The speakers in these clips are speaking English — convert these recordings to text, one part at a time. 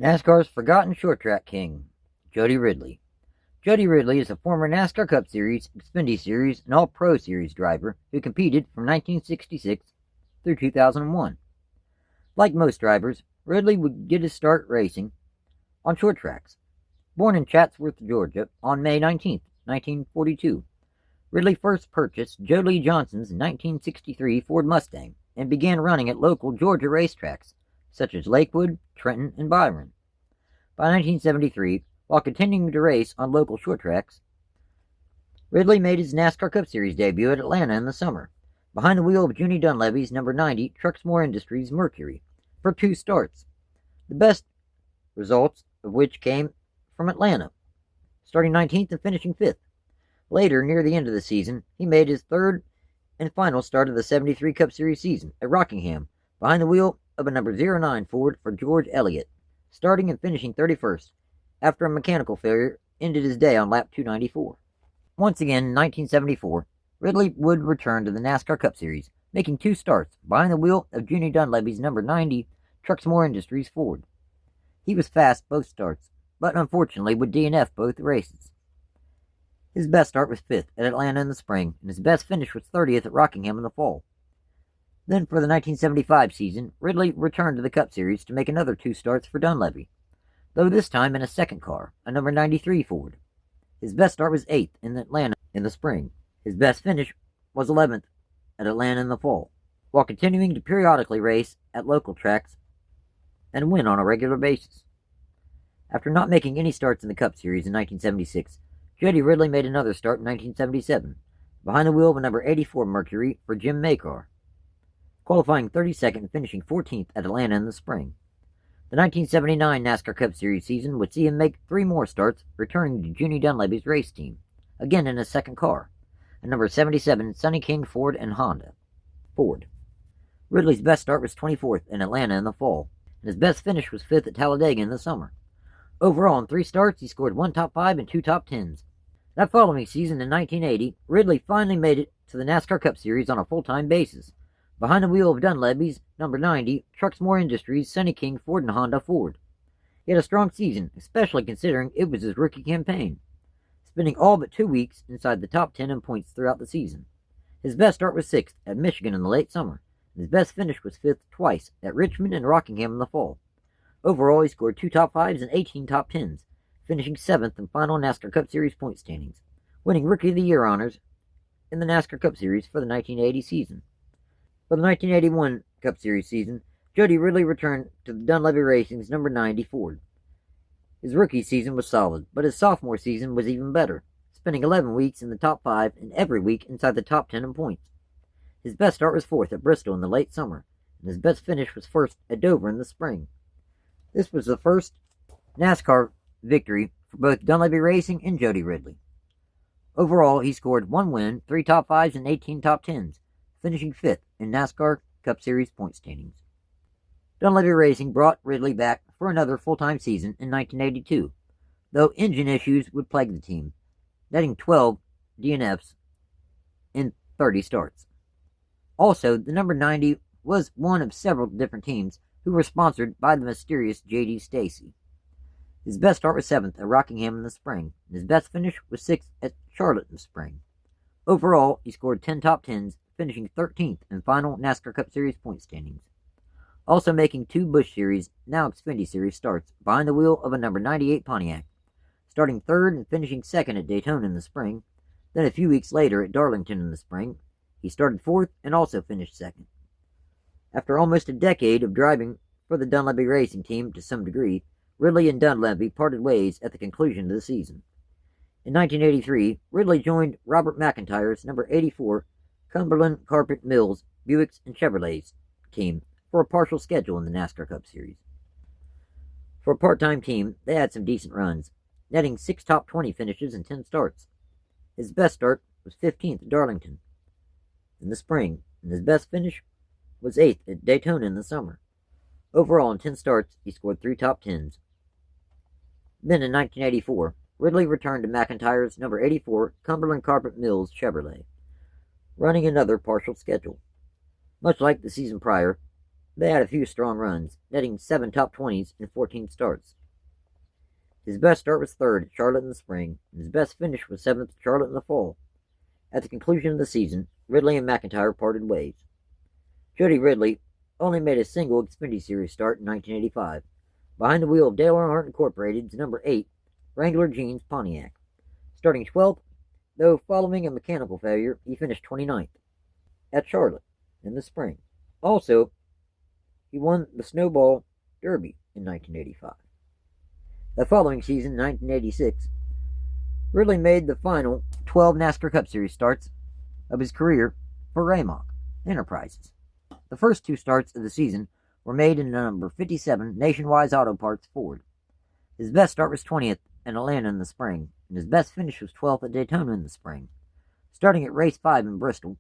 NASCAR's Forgotten Short Track King, Jody Ridley. Jody Ridley is a former NASCAR Cup Series, Xfinity Series, and All Pro Series driver who competed from 1966 through 2001. Like most drivers, Ridley would get his start racing on short tracks. Born in Chatsworth, Georgia, on May 19, 1942, Ridley first purchased Joe Lee Johnson's 1963 Ford Mustang and began running at local Georgia racetracks such as Lakewood, Trenton, and Byron. By 1973, while continuing to race on local short tracks, Ridley made his NASCAR Cup Series debut at Atlanta in the summer, behind the wheel of Junie Donlavey's number 90 Truxmore Industries Mercury, for 2 starts, the best results of which came from Atlanta, starting 19th and finishing 5th. Later, near the end of the season, he made his third and final start of the 73 Cup Series season at Rockingham, behind the wheel of a number 09 Ford for George Elliott, starting and finishing 31st, after a mechanical failure ended his day on lap 294. Once again, in 1974, Ridley would return to the NASCAR Cup Series, making 2 starts behind the wheel of Junie Donlavey's number 90 Truxmore Industries Ford. He was fast both starts, but unfortunately would DNF both races. His best start was 5th at Atlanta in the spring, and his best finish was 30th at Rockingham in the fall. Then for the 1975 season, Ridley returned to the Cup Series to make another 2 starts for Donlavey, though this time in a second car, a number 93 Ford. His best start was 8th in Atlanta in the spring. His best finish was 11th at Atlanta in the fall, while continuing to periodically race at local tracks and win on a regular basis. After not making any starts in the Cup Series in 1976, Jody Ridley made another start in 1977, behind the wheel of a number 84 Mercury for Jim Maycar, qualifying 32nd and finishing 14th at Atlanta in the spring. The 1979 NASCAR Cup Series season would see him make 3 more starts, returning to Junie Donlavey's race team, again in a second car, a number 77 Sonny King Ford and Honda. Ford. Ridley's best start was 24th in Atlanta in the fall, and his best finish was 5th at Talladega in the summer. Overall, in 3 starts, he scored 1 top 5 and 2 top 10s. That following season in 1980, Ridley finally made it to the NASCAR Cup Series on a full-time basis, behind the wheel of Donlavey's number 90 Truxmore Industries Sonny King Ford and Honda Ford. He had a strong season, especially considering it was his rookie campaign, spending all but 2 weeks inside the top 10 in points throughout the season. His best start was 6th at Michigan in the late summer, and his best finish was 5th twice at Richmond and Rockingham in the fall. Overall, he scored 2 top 5s and 18 top 10s, finishing 7th in final NASCAR Cup Series point standings, winning Rookie of the Year honors in the NASCAR Cup Series for the 1980 season. For the 1981 Cup Series season, Jody Ridley returned to the Donlavey Racing's number 90 Ford. His rookie season was solid, but his sophomore season was even better, spending 11 weeks in the top 5 and every week inside the top 10 in points. His best start was 4th at Bristol in the late summer, and his best finish was 1st at Dover in the spring. This was the first NASCAR victory for both Donlavey Racing and Jody Ridley. Overall, he scored 1 win, 3 top 5s, and 18 top 10s, finishing 5th in NASCAR Cup Series point standings. Donlavey Racing brought Ridley back for another full-time season in 1982, though engine issues would plague the team, netting 12 DNFs in 30 starts. Also, the number 90 was one of several different teams who were sponsored by the mysterious J.D. Stacy. His best start was 7th at Rockingham in the spring, and his best finish was 6th at Charlotte in the spring. Overall, he scored 10 top 10s, finishing 13th in final NASCAR Cup Series point standings. Also making 2 Busch Series, now Xfinity Series starts, behind the wheel of a number 98 Pontiac, starting 3rd and finishing 2nd at Daytona in the spring. Then a few weeks later at Darlington in the spring, he started 4th and also finished 2nd. After almost a decade of driving for the Donlavey Racing team to some degree, Ridley and Donlavey parted ways at the conclusion of the season. In 1983, Ridley joined Robert McEntyre's number 84 Cumberland Carpet Mills Buicks and Chevrolets team for a partial schedule in the NASCAR Cup Series. For a part-time team, they had some decent runs, netting 6 top 20 finishes and 10 starts. His best start was 15th at Darlington in the spring, and his best finish was 8th at Daytona in the summer. Overall, in 10 starts, he scored 3 top 10s. Then in 1984, Ridley returned to McEntyre's number 84 Cumberland Carpet Mills Chevrolet, running another partial schedule. Much like the season prior, They had a few strong runs, netting 7 top 20s in 14 starts. His best start was 3rd at Charlotte in the spring, and his best finish was 7th at Charlotte in the fall. At the conclusion of the season, Ridley and McEntyre parted ways. Jody Ridley only made a single Xfinity Series start in 1985, behind the wheel of Dale Earnhardt Incorporated's number 8 Wrangler Jeans Pontiac. Starting 12th, though following a mechanical failure, he finished 29th at Charlotte in the spring. Also, he won the Snowball Derby in 1985. The following season, 1986, Ridley made the final 12 NASCAR Cup Series starts of his career for Rahmoc Enterprises. The first 2 starts of the season were made in the number 57 Nationwide Auto Parts Ford. His best start was 20th in Atlanta in the spring, and his best finish was 12th at Daytona in the spring. Starting at race 5 in Bristol,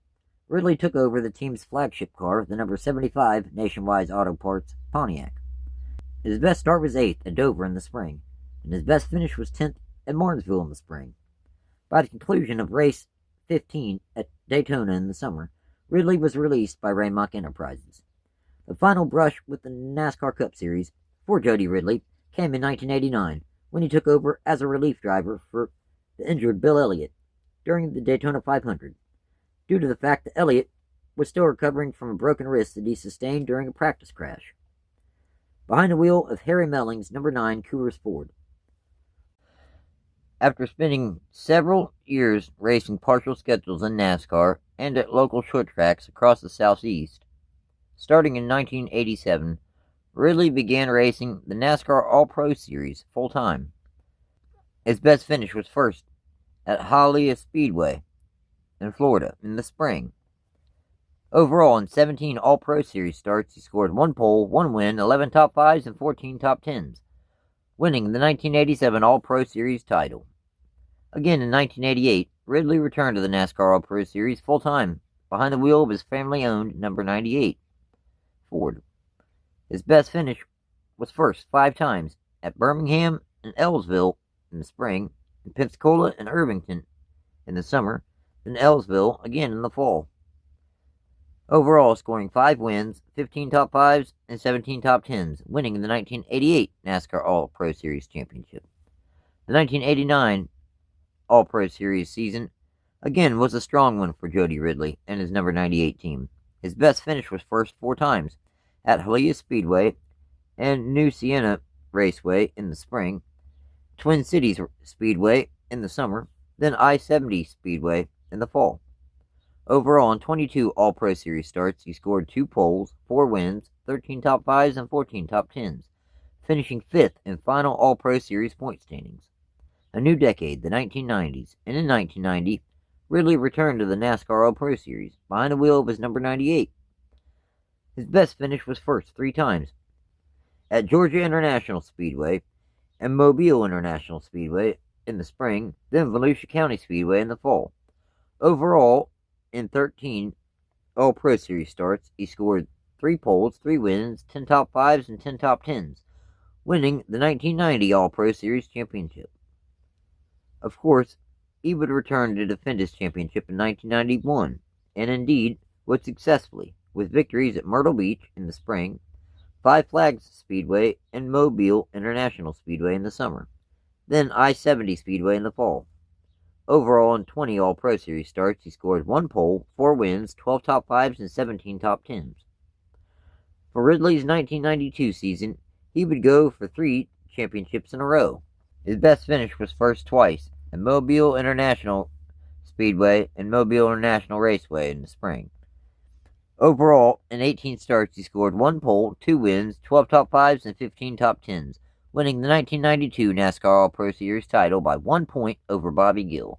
Ridley took over the team's flagship car, the number 75 Nationwide Auto Parts Pontiac. His best start was 8th at Dover in the spring, and his best finish was 10th at Martinsville in the spring. By the conclusion of race 15 at Daytona in the summer, Ridley was released by Rahmoc Enterprises. The final brush with the NASCAR Cup Series for Jody Ridley came in 1989, when he took over as a relief driver for the injured Bill Elliott during the Daytona 500, due to the fact that Elliott was still recovering from a broken wrist that he sustained during a practice crash. Behind the wheel of Harry Melling's number 9 Coors Ford. After spending several years racing partial schedules in NASCAR and at local short tracks across the Southeast, starting in 1987, Ridley began racing the NASCAR All Pro Series full-time. His best finish was 1st at Hialeah Speedway in Florida in the spring. Overall, in 17 All Pro Series starts, he scored 1 pole, 1 win, 11 top 5s, and 14 top 10s, winning the 1987 All Pro Series title. Again in 1988, Ridley returned to the NASCAR All Pro Series full-time, behind the wheel of his family-owned number 98 Ford. His best finish was 1st 5 times at Birmingham and Ellisville in the spring, and Pensacola and Irvington in the summer, then Ellisville again in the fall. Overall, scoring 5 wins, 15 top 5s, and 17 top 10s, winning the 1988 NASCAR All Pro Series Championship. The 1989 All Pro Series season again was a strong one for Jody Ridley and his number 98 team. His best finish was 1st 4 times at Hialeah Speedway and New Siena Raceway in the spring, Twin Cities Speedway in the summer, then I-70 Speedway in the fall. Overall, in 22 All Pro Series starts, he scored 2 poles, 4 wins, 13 top 5s, and 14 top 10s, finishing 5th in final All Pro Series point standings. A new decade, the 1990s, and in 1990, Ridley returned to the NASCAR All Pro Series, behind the wheel of his number 98. His best finish was 1st 3 times at Georgia International Speedway and Mobile International Speedway in the spring, then Volusia County Speedway in the fall. Overall, in 13 All Pro Series starts, he scored 3 poles, 3 wins, 10 top 5s, and 10 top 10s, winning the 1990 All Pro Series Championship. Of course, he would return to defend his championship in 1991, and indeed would successfully, with victories at Myrtle Beach in the spring, Five Flags Speedway, and Mobile International Speedway in the summer, then I-70 Speedway in the fall. Overall, in 20 All Pro Series starts, he scored 1 pole, 4 wins, 12 top 5s, and 17 top 10s. For Ridley's 1992 season, he would go for 3 championships in a row. His best finish was 1st twice at Mobile International Speedway and Mobile International Raceway in the spring. Overall, in 18 starts, he scored 1 pole, 2 wins, 12 top 5s, and 15 top 10s, winning the 1992 NASCAR All Pro Series title by 1 point over Bobby Gill.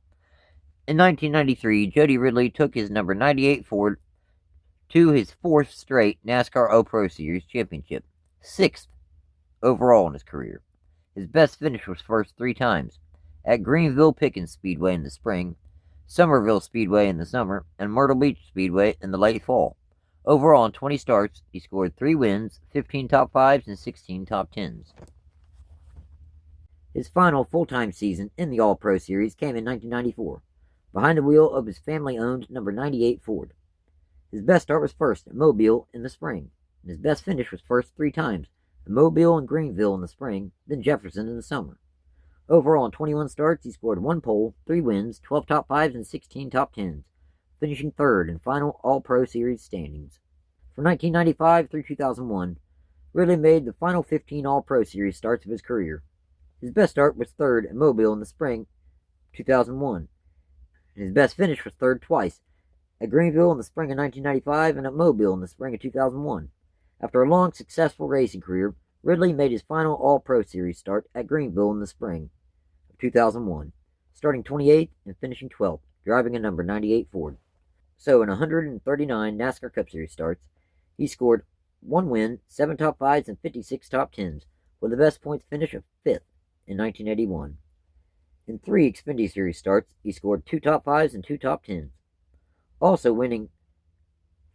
In 1993, Jody Ridley took his number 98 Ford to his 4th straight NASCAR All Pro Series championship, 6th overall in his career. His best finish was 1st 3 times at Greenville-Pickens Speedway in the spring, Somerville Speedway in the summer, and Myrtle Beach Speedway in the late fall. Overall, in 20 starts, he scored 3 wins, 15 top 5s, and 16 top 10s. His final full-time season in the All Pro Series came in 1994, behind the wheel of his family-owned number 98 Ford. His best start was 1st at Mobile in the spring, and his best finish was first 3 times, at Mobile and Greenville in the spring, then Jefferson in the summer. Overall, in 21 starts, he scored 1 pole, 3 wins, 12 top 5s, and 16 top 10s, finishing third in final All Pro Series standings. From 1995 through 2001, Ridley made the final 15 All Pro Series starts of his career. His best start was third at Mobile in the spring 2001. His best finish was third twice, at Greenville in the spring of 1995 and at Mobile in the spring of 2001. After a long, successful racing career, Ridley made his final All Pro Series start at Greenville in the spring of 2001, starting 28th and finishing 12th, driving a number 98 Ford. So in 139 NASCAR Cup Series starts, he scored 1 win, 7 top 5s, and 56 top 10s, with the best points finish of 5th in 1981. In 3 Xfinity Series starts, he scored 2 top 5s and 2 top 10s, also winning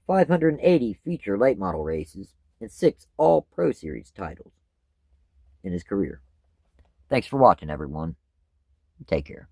580 feature late model races and 6 All Pro Series titles in his career. Thanks for watching, everyone. Take care.